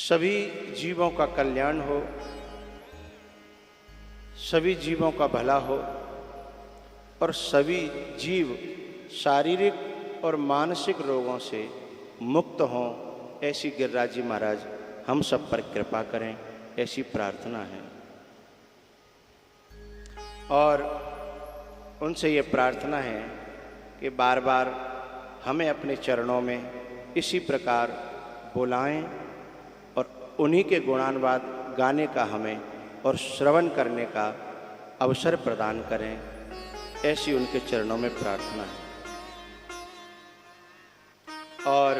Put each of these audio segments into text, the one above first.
सभी जीवों का कल्याण हो, सभी जीवों का भला हो और सभी जीव शारीरिक और मानसिक रोगों से मुक्त हों, ऐसी गिरिराज जी महाराज हम सब पर कृपा करें, ऐसी प्रार्थना है। और उनसे ये प्रार्थना है कि बार बार हमें अपने चरणों में इसी प्रकार बुलाएं और उन्हीं के गुणानुवाद गाने का हमें और श्रवण करने का अवसर प्रदान करें, ऐसी उनके चरणों में प्रार्थना है। और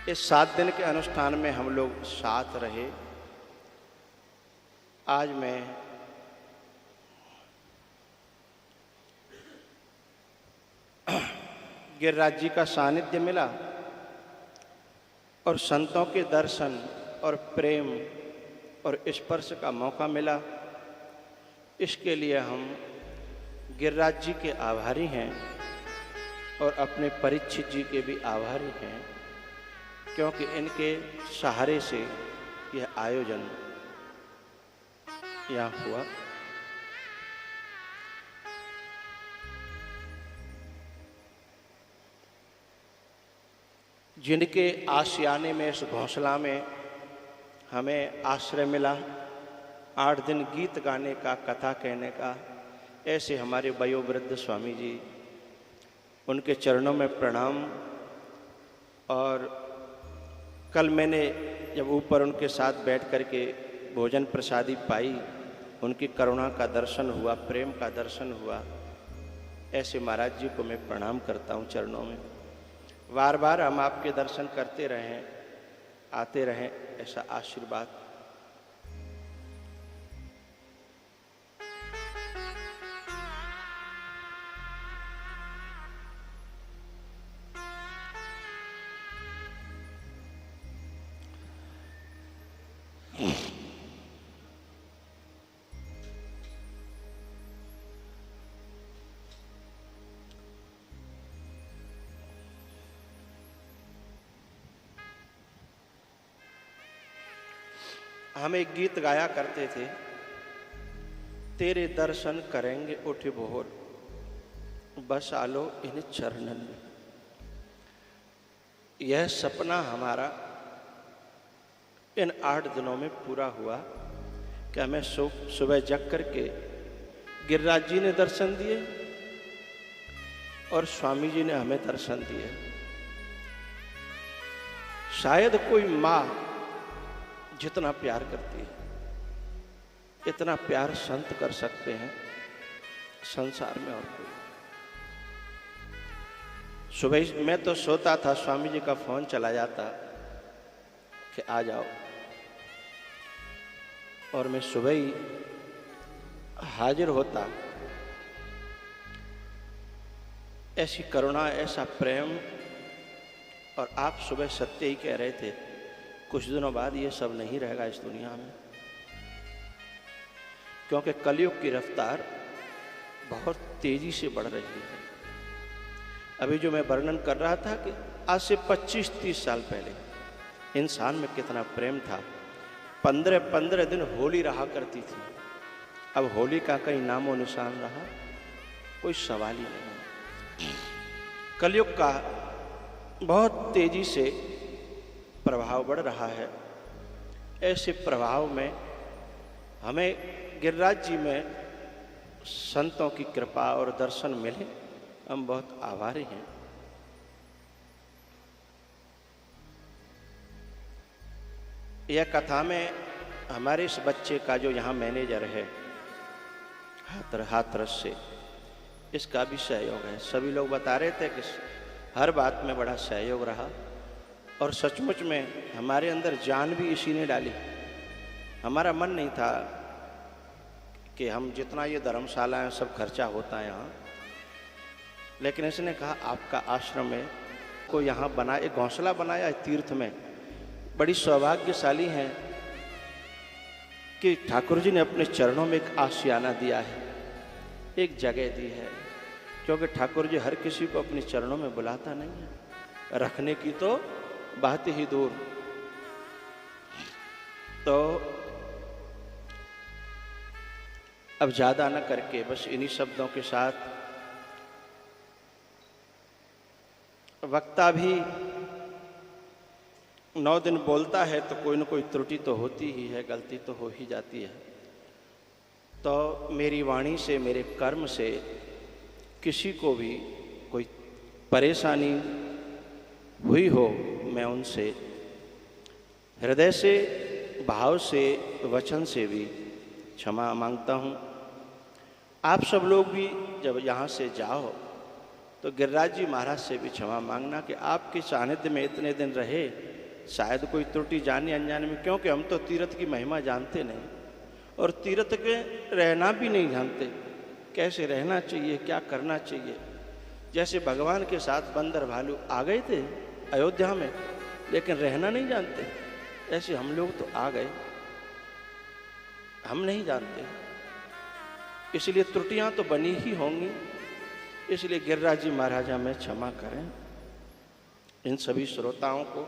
इस 7 दिन के अनुष्ठान में हम लोग साथ रहे। आज मैं गिरिराज जी का सानिध्य मिला और संतों के दर्शन और प्रेम और स्पर्श का मौका मिला। इसके लिए हम गिरिराज जी के आभारी हैं और अपने परीक्षित जी के भी आभारी हैं, क्योंकि इनके सहारे से यह आयोजन यहाँ हुआ। जिनके आशियाने में, इस घोंसला में हमें आश्रय मिला, 8 दिन गीत गाने का, कथा कहने का, ऐसे हमारे वयोवृद्ध स्वामी जी, उनके चरणों में प्रणाम। और कल मैंने जब ऊपर उनके साथ बैठ कर के भोजन प्रसादी पाई, उनकी करुणा का दर्शन हुआ, प्रेम का दर्शन हुआ। ऐसे महाराज जी को मैं प्रणाम करता हूँ चरणों में। बार बार हम आपके दर्शन करते रहें, आते रहें, ऐसा आशीर्वाद। हम एक गीत गाया करते थे, तेरे दर्शन करेंगे उठ भोर, बस आलो इन चरणन में। यह सपना हमारा इन 8 दिनों में पूरा हुआ कि हमें सुबह जग करके गिरिराज जी ने दर्शन दिए और स्वामी जी ने हमें दर्शन दिए। शायद कोई माँ जितना प्यार करती है, इतना प्यार संत कर सकते हैं संसार में और कोई। सुबह मैं तो सोता था, स्वामी जी का फोन चला जाता कि आ जाओ, और मैं सुबह ही हाजिर होता। ऐसी करुणा, ऐसा प्रेम। और आप सुबह सत्य ही कह रहे थे, कुछ दिनों बाद ये सब नहीं रहेगा इस दुनिया में, क्योंकि कलयुग की रफ्तार बहुत तेजी से बढ़ रही है। अभी जो मैं वर्णन कर रहा था कि आज से 25-30 साल पहले इंसान में कितना प्रेम था। 15-15 दिन होली रहा करती थी, अब होली का कहीं नामो निशान रहा, कोई सवाल ही नहीं। कलयुग का बहुत तेजी से प्रभाव बढ़ रहा है। ऐसे प्रभाव में हमें गिरिराज जी में संतों की कृपा और दर्शन मिले, हम बहुत आभारी हैं। यह कथा में हमारे इस बच्चे का जो यहाँ मैनेजर है हाथरस से, इसका भी सहयोग है। सभी लोग बता रहे थे कि हर बात में बड़ा सहयोग रहा, और सचमुच में हमारे अंदर जान भी इसी ने डाली। हमारा मन नहीं था कि हम जितना ये धर्मशाला है सब खर्चा होता है यहाँ, लेकिन इसने कहा आपका आश्रम है, को यहाँ बना, एक घोंसला बनाया है तीर्थ में। बड़ी सौभाग्यशाली हैं कि ठाकुर जी ने अपने चरणों में एक आशियाना दिया है, एक जगह दी है, क्योंकि ठाकुर जी हर किसी को अपने चरणों में बुलाता नहीं है। रखने की तो बात ही दूर, तो अब ज़्यादा न करके बस इन्हीं शब्दों के साथ वक्ता भी 9 दिन बोलता है तो कोई न कोई त्रुटि तो होती ही है, गलती तो हो ही जाती है। तो मेरी वाणी से, मेरे कर्म से किसी को भी कोई परेशानी हुई हो, मैं उनसे हृदय से, भाव से, वचन से भी क्षमा मांगता हूँ। आप सब लोग भी जब यहाँ से जाओ तो गिरिराज जी महाराज से भी क्षमा मांगना कि आपके सानिध्य में इतने दिन रहे, शायद कोई त्रुटि जाने अनजाने में, क्योंकि हम तो तीर्थ की महिमा जानते नहीं और तीर्थ के रहना भी नहीं जानते, कैसे रहना चाहिए, क्या करना चाहिए। जैसे भगवान के साथ बंदर भालू आ गए थे अयोध्या में, लेकिन रहना नहीं जानते, ऐसे हम लोग तो आ गए, हम नहीं जानते, इसलिए त्रुटियां तो बनी ही होंगी। इसलिए गिरिराज जी महाराज हमें क्षमा करें, इन सभी श्रोताओं को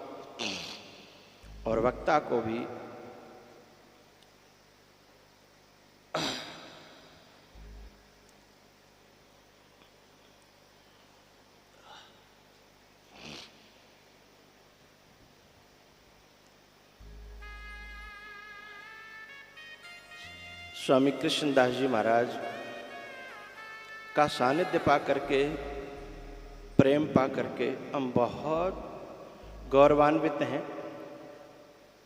और वक्ता को भी। स्वामी कृष्णदास जी महाराज का सानिध्य पा करके, प्रेम पा करके हम बहुत गौरवान्वित हैं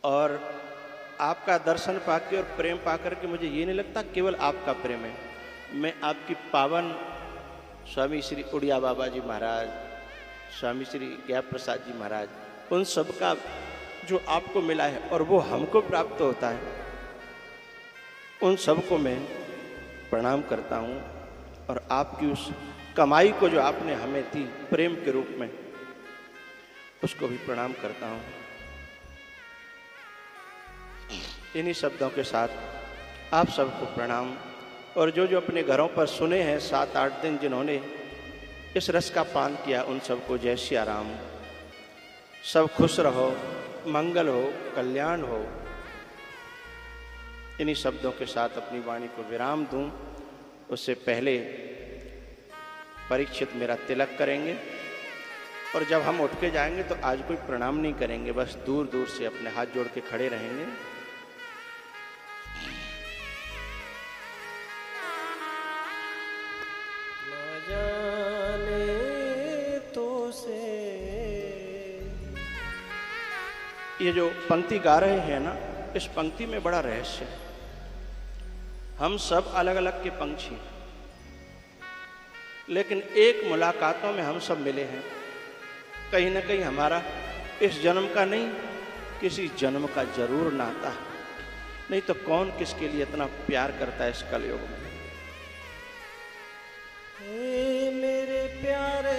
और आपका दर्शन पाके और प्रेम पा करके मुझे ये नहीं लगता केवल आपका प्रेम है, मैं आपकी पावन स्वामी श्री उड़िया बाबा जी महाराज, स्वामी श्री ज्ञान प्रसाद जी महाराज, उन सब का जो आपको मिला है और वो हमको प्राप्त होता है, उन सबको मैं प्रणाम करता हूँ और आपकी उस कमाई को जो आपने हमें दी प्रेम के रूप में, उसको भी प्रणाम करता हूँ। इन्हीं शब्दों के साथ आप सबको प्रणाम। और जो जो अपने घरों पर सुने हैं 7-8 दिन जिन्होंने इस रस का पान किया, उन सबको जय सिया राम। सब खुश रहो, मंगल हो, कल्याण हो। इन्हीं शब्दों के साथ अपनी वाणी को विराम दूं। उससे पहले परीक्षित मेरा तिलक करेंगे और जब हम उठ के जाएंगे तो आज कोई प्रणाम नहीं करेंगे, बस दूर दूर से अपने हाथ जोड़ के खड़े रहेंगे। न जाने तो से ये जो पंक्ति गा रहे हैं ना, इस पंक्ति में बड़ा रहस्य है। हम सब अलग अलग के पंछी, लेकिन एक मुलाकातों में हम सब मिले हैं। कहीं ना कहीं हमारा इस जन्म का नहीं, किसी जन्म का जरूर नाता है, नहीं तो कौन किसके लिए इतना प्यार करता है इस कलयुग में। हे मेरे प्यारे,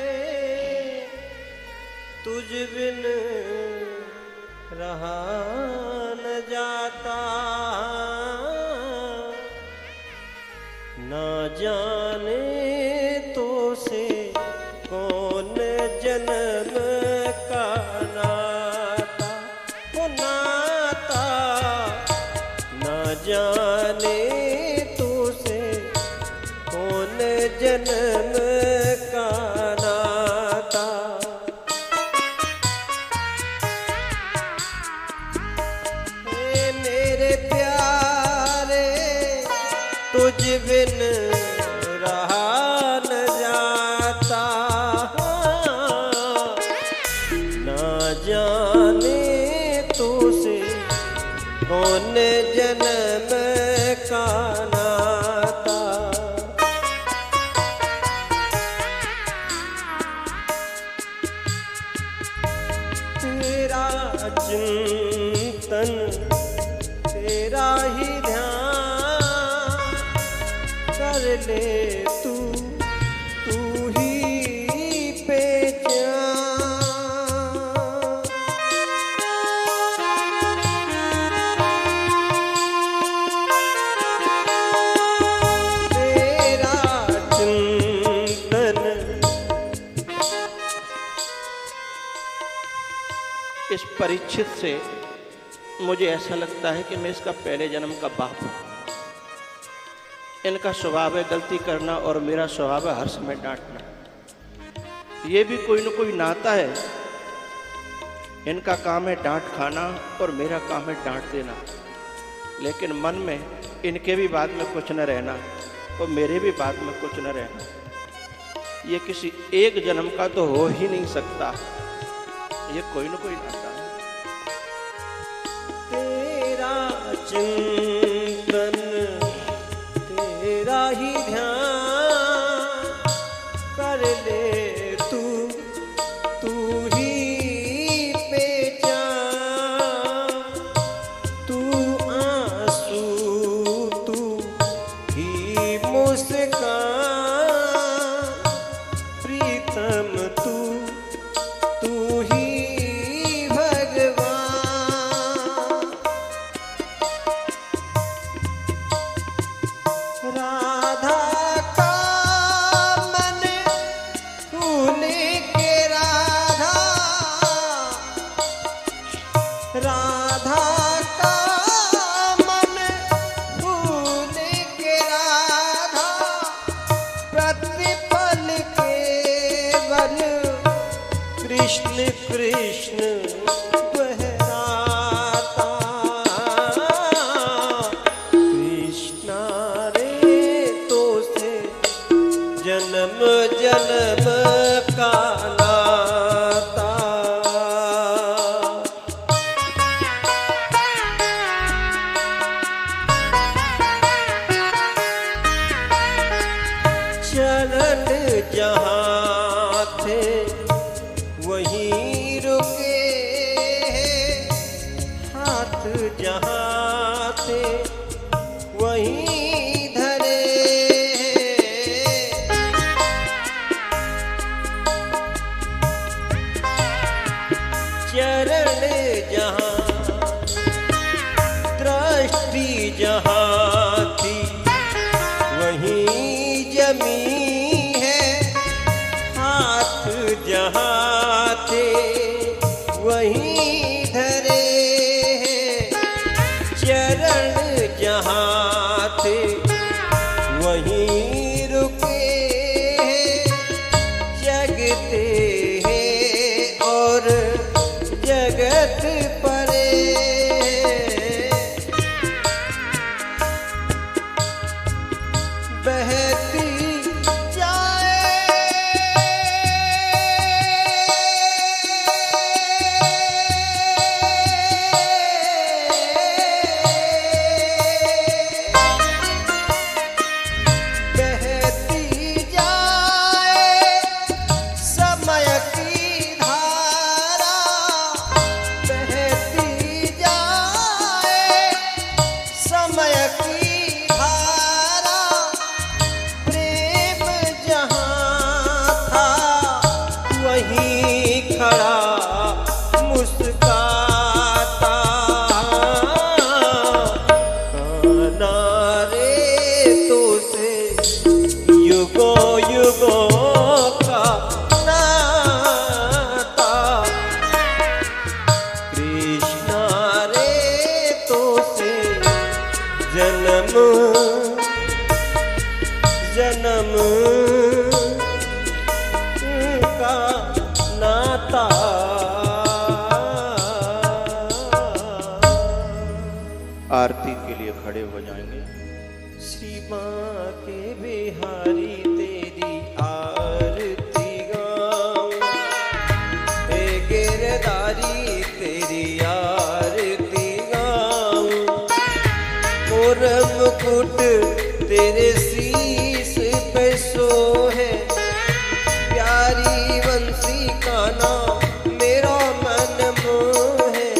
तुझ बिन रहा न जाता, न जाने तो से कौन जन्म का नाता, वो नाता न जाने तो से कौन जन्म का नाता। हे मेरे प्यारे, तुझ बिन रहा न जाता, न जाने तो से कौन जन्म का नाता। तेरा चिंतन, तेरा ही ध्यान कर ले तू, तू ही पहचान। तेरा चिंतन, इस परीक्षित से मुझे ऐसा लगता है कि मैं इसका पहले जन्म का बाप हूँ। इनका स्वभाव है गलती करना और मेरा स्वभाव है हर समय डांटना। ये भी कोई न कोई नाता है। इनका काम है डांट खाना और मेरा काम है डांट देना। लेकिन मन में इनके भी बाद में कुछ न रहना और मेरे भी बाद में कुछ न रहना। ये किसी एक जन्म का तो हो ही नहीं सकता। ये कोई न कोई नाता है। तेरा चिंतन तेरा ही ध्यान कर ले तू ही पहचान। तू आंसू तू ही मुस्कान। प्रीतम तू ही राधा का मन फूल के राधा। राधा का मन फूल के राधा। प्रतिपल केवल कृष्ण कृष्ण बहराता। कृष्णा जन्म जन्म का नाता। चरण जहाँ थे वहीं रुके। हाथ जहाँ थे वहीं धरे। चरण जहाँ दृष्टि जहाँ थी वहीं जमी है। हाथ जहाँ थे वहीं धरे हैं। चरण जहाँ थे वहीं रुके हैं। जगते हैं और जगत परे। बहती जाए बहती जाए समय की धारा। बहती जाए समय की धारा। प्रेम जहाँ था वहीं खड़ा मुस्काता। कान्हा रे तो से युगों युगों का नाता। कृष्णा रे तो से जन्म जन्म का नाता। आरती के लिए खड़े हो जाएंगे। श्री माँ के बिहारी तेरी आरती गाऊं। हे गिरधारी तेरी आरती गाऊं। मोर मुकुट तेरे शीश पे सोहे। प्यारी बंसी का नाम मेरा मन मोहे।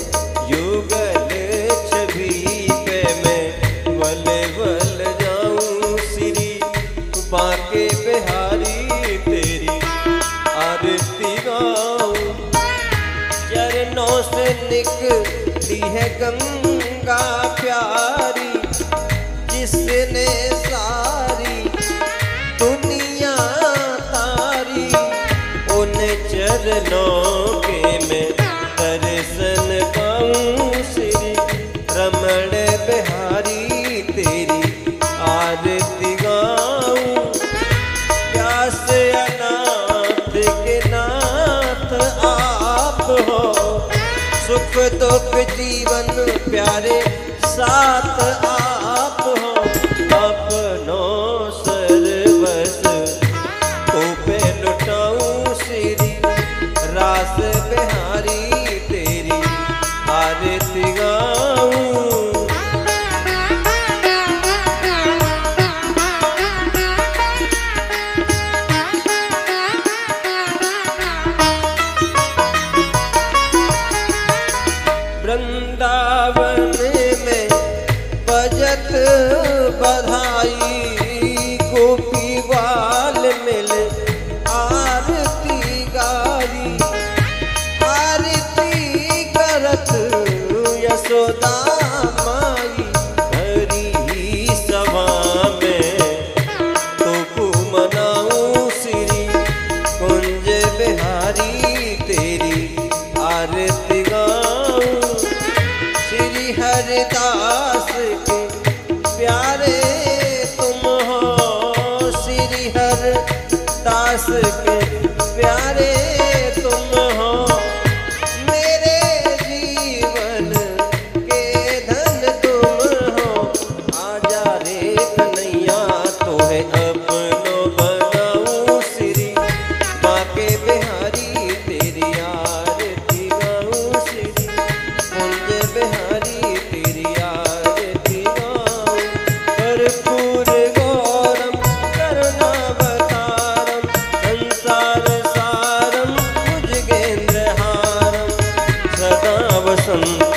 युगल छवि पे मैं वल वल जाऊं। श्री बांके बिहारी तेरी आरती गाऊं। चरणों से निकली है गंगा प्यारी। जिसने सारी दुनिया तारी। उन चरणों के मैं दर्शन पाऊं। श्री सुख दुख जीवन प्यारे साथ आप हो, अपनो सर्वस तो पे लुटाऊं श्री रास बिहारी तेरी आरती गाऊं। वृंदावन में बजत बधाई, गोपी ग्वाल मिल आरती गारी, आरती करत यशोदा माई, हरी सभा में तो मनाऊं श्री कुंज बिहारी तेरी आरती गाऊं। श्री हरिदास के प्यारे तुम हो, श्री हरिदास के प्यारे तुम हो, मेरे जीवन के धन तुम हो। आजा रे कन्हैया तोहे अपनो बनाऊं श्री बाके बिहारी तेरी आरती गाऊं श्री कुंज बिहारी तेरी आरती गाऊं। कर्पूर गौरम करुणावतारम संसार सारम भुजगेंद्र हारम सदा वसंत